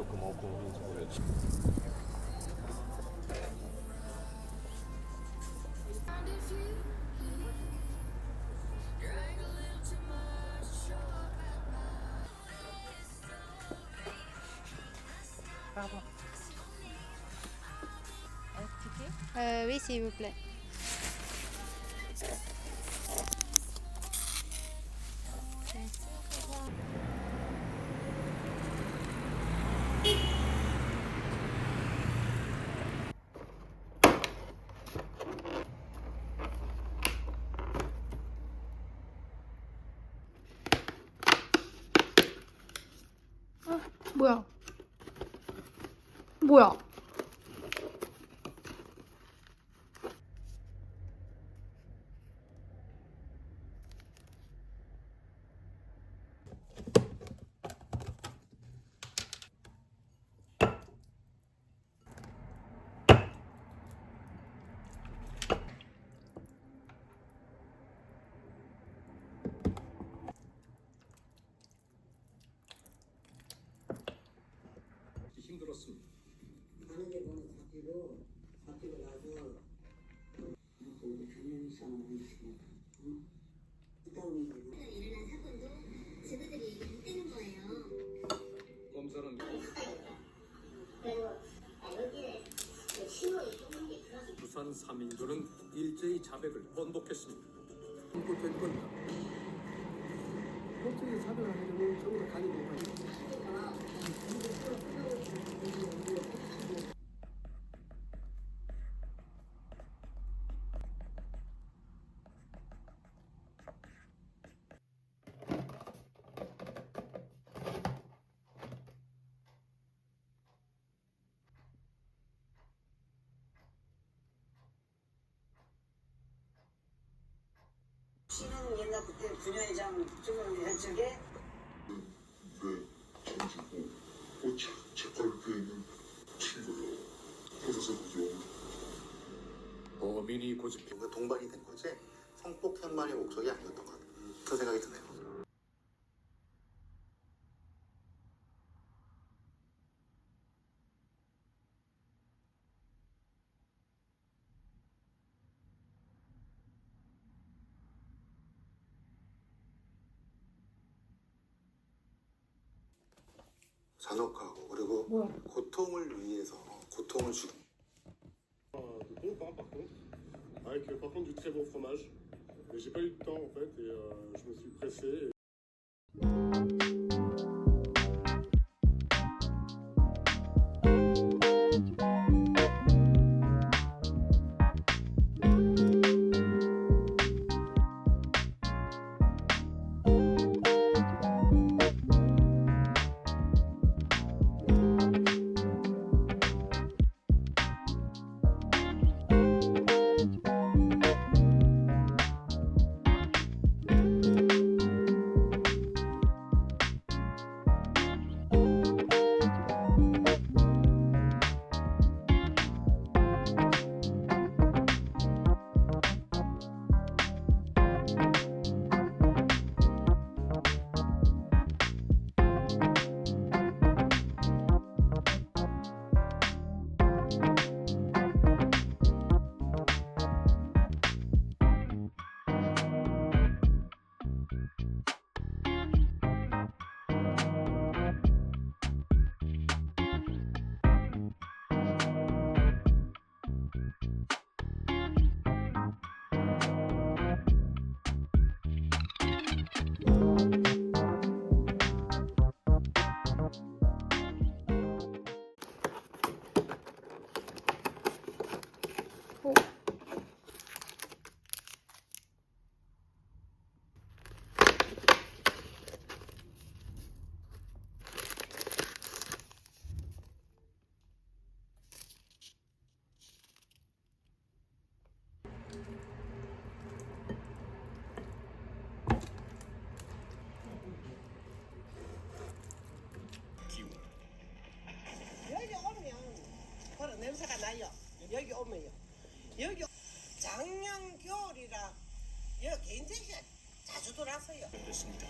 comment on convient ce voyage. Pardon. Oui, s'il vous plaît. 뭐야? 뭐야? 힘들었습니다. 가는 게 너무 바뀌고 나서 우리 경영이 상황이 있습니다. 일어난 사건도 증거들이 안 뜨는 거예요. 검사는 여기에 신호를 쫓는 게 그래서 부산 3인조는 일제히 자백을 번복했습니다. 어떻게 자백을 하려면 저기로 가는 거예요. 신은 옛날 그때 분야회장 쪽에 네, 전주고 재빨게 있는 친구요. 그래서 그죠. 범인이 고집 동반이 된 거지 성폭행만이 목적이 아니었던 것 같아요. 그런 생각이 드네요. 잔혹하고 그리고 고통을 위해서 고통을 주고 De bon pain par contre, avec par contre du très bon fromage. Mais j'ai pas eu de temps en fait et je me suis pressé. 여기 작년 겨울이라 여기 개인적이 자주 돌았어요. 됐습니다.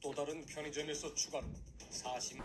또 다른 편의점에서 추가로 40.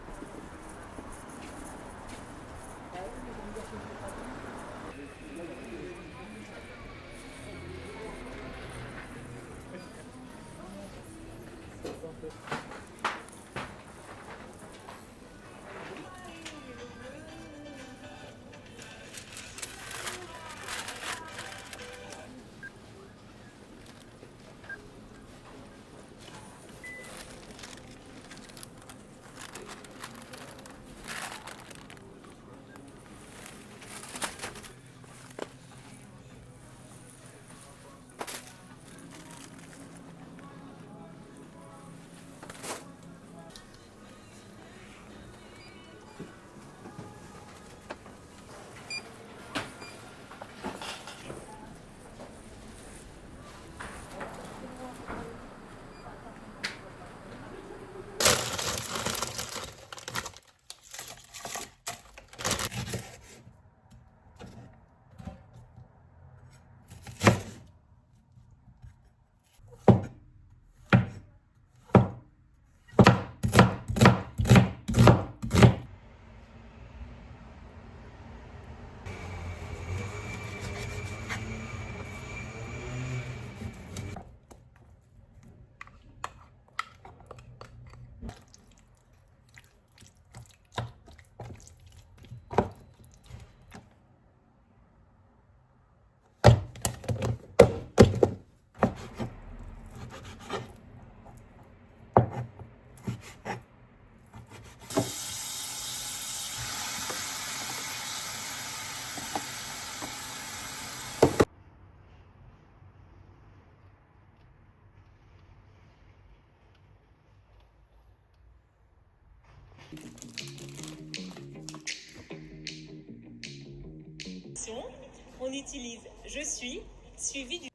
On utilise je suis suivi du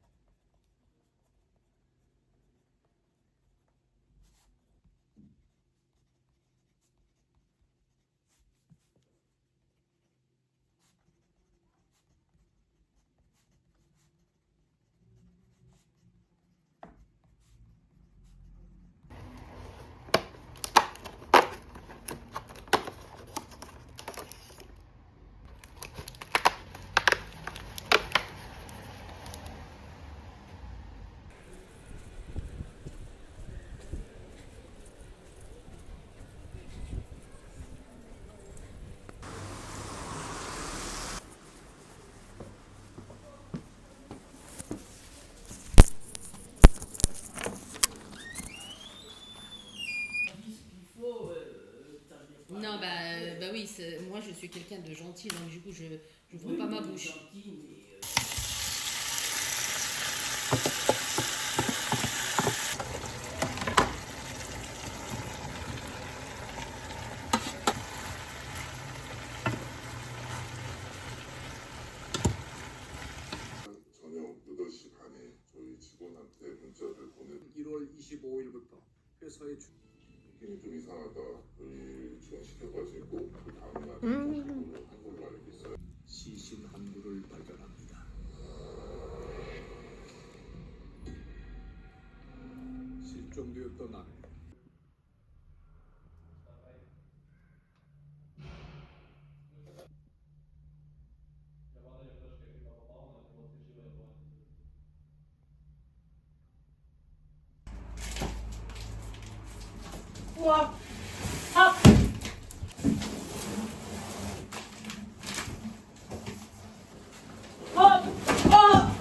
Non, bah oui, moi je suis quelqu'un de gentil, donc du coup je n'ouvre pas ma bouche. 저녁 8시 반에 저희 직원한테 문자를 보내 1월 25일부터 회사에 느낌이 좀 이상하다. 저희 지원시켜가지고 그 다음날 정식으로 한 걸로 알고 있어요. 시신 한 구를 발견합니다. 실종되었던 아내. Moi. Hop. Hop. Hop.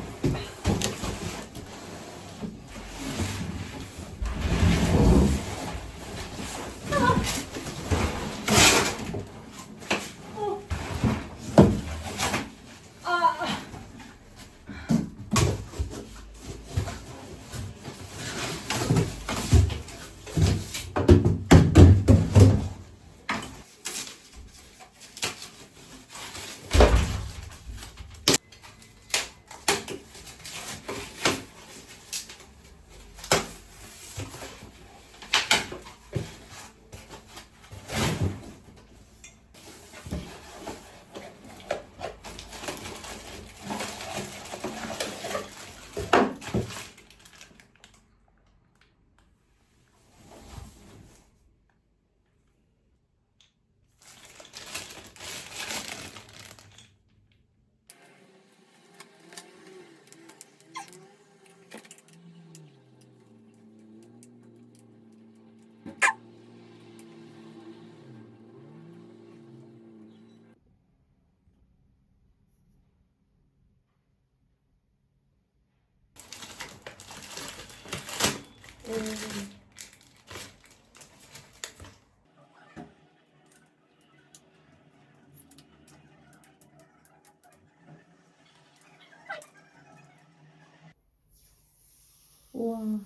우와.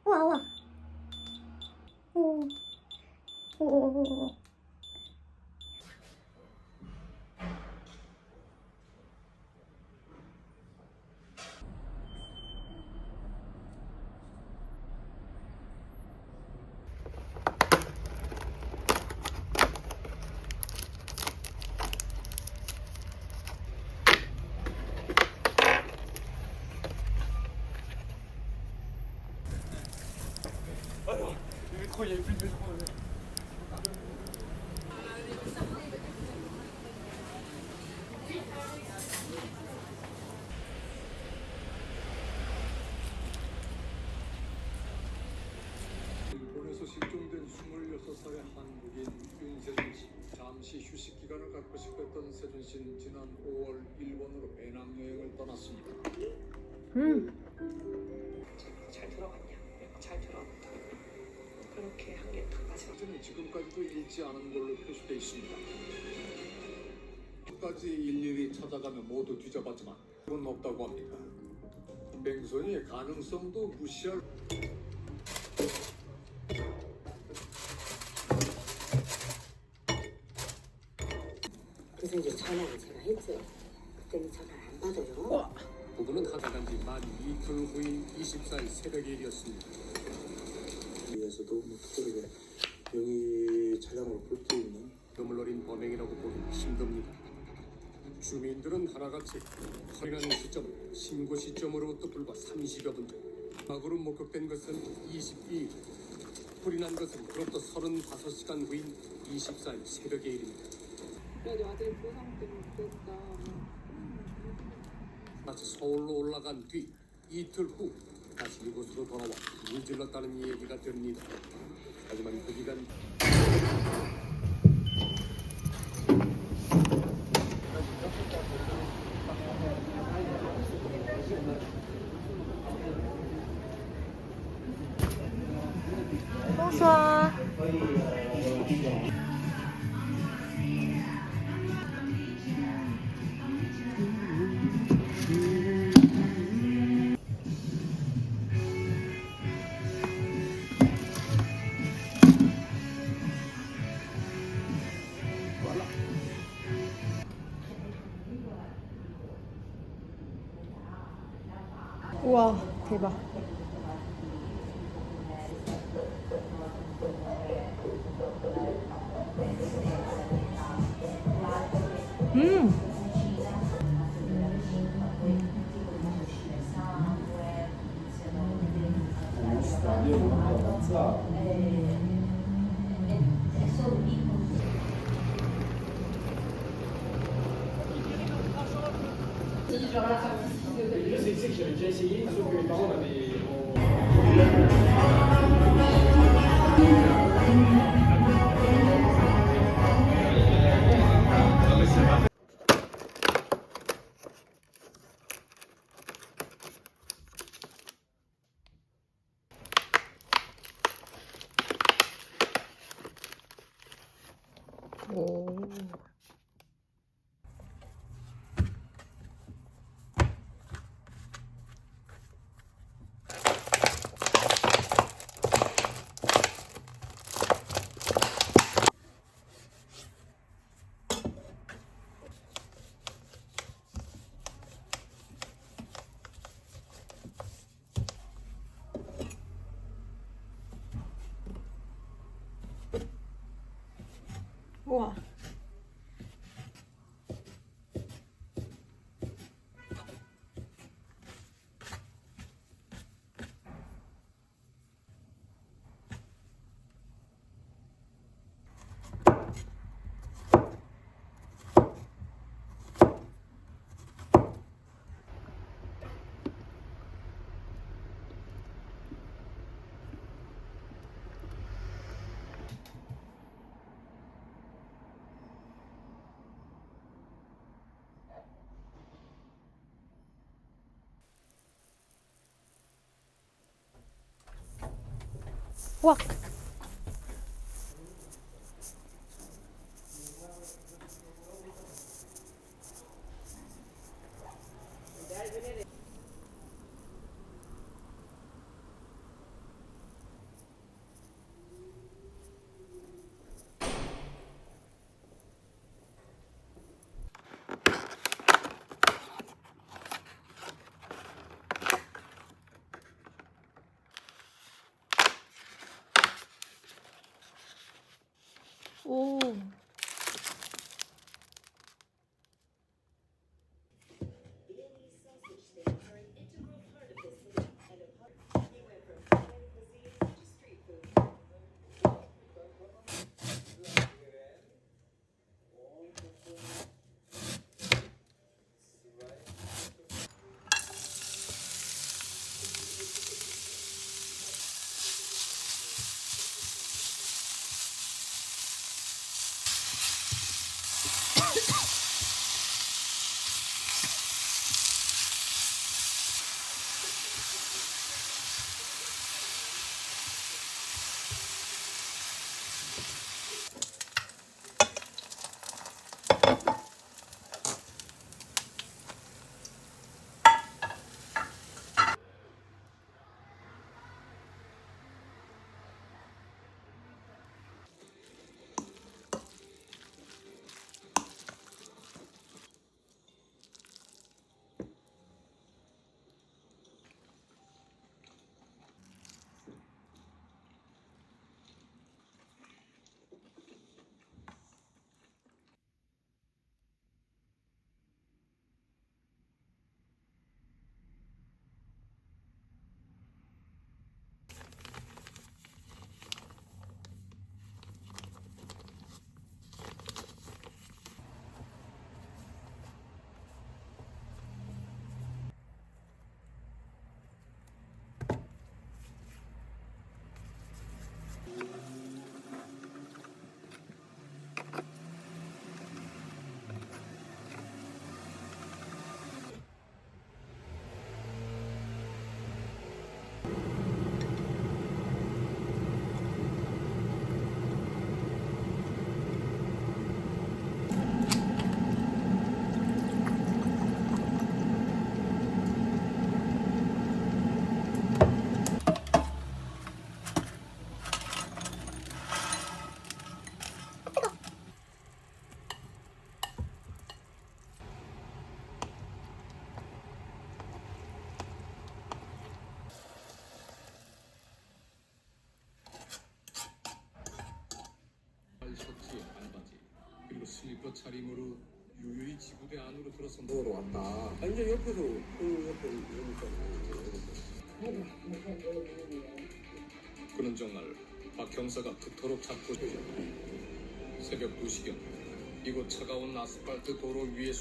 우와 우와. 오. 오. 일본에서 실종된 26살의 한국인 윤세준 씨. 잠시 휴식 기간을 갖고 싶었던 세준 씨는 지난 5월 일본으로 배낭여행을 떠났습니다. 잘 돌아갔냐? 잘 돌아갔다. 그렇게 한 게 마지막. 사진은 지금까지도 잃지 않은 걸로 표시되어 있습니다. 끝까지 일일이 찾아가며 모두 뒤져봤지만 그건 없다고 합니다. 맹선이의 가능성도 무시할. 그래서 이제 전화를 제가 했죠. 그때는 전화를 안 받아요. 부부는 하다간 지 만 이틀 후인 24일 새벽의 일이었습니다. 위에서도 뭐 특별하게 명의 차량으로 볼 게 있는 이름을 어린 범행이라고 보기 힘듭니다. 주민들은 하나같이 허리라는 시점은 신고 시점으로부터 불과 30여 분 전. 마구로 목격된 것은 22일. 불이 난 것은 그로부터 35시간 후인 24일 새벽의 일입니다. 그래도 아들 보상 때문에 그랬다. 다시 서울로 올라간 뒤 이틀 후 다시 이곳으로 돌아와 물질렀다는 얘기가 됩니다. 하지만 그 기간 Bonsoir. 우와, 대박. 오. 우와. 우와. 오. 셔츠에 반바지 그리고 슬리퍼 차림으로 유유히 지구대 안으로 들어서 보러 왔다. 완전 옆에서 그 옆에 여기까지. 그는 정말 박 형사가 그토록 찾고 새벽 2시경 이곳 차가운 아스팔트 도로 위에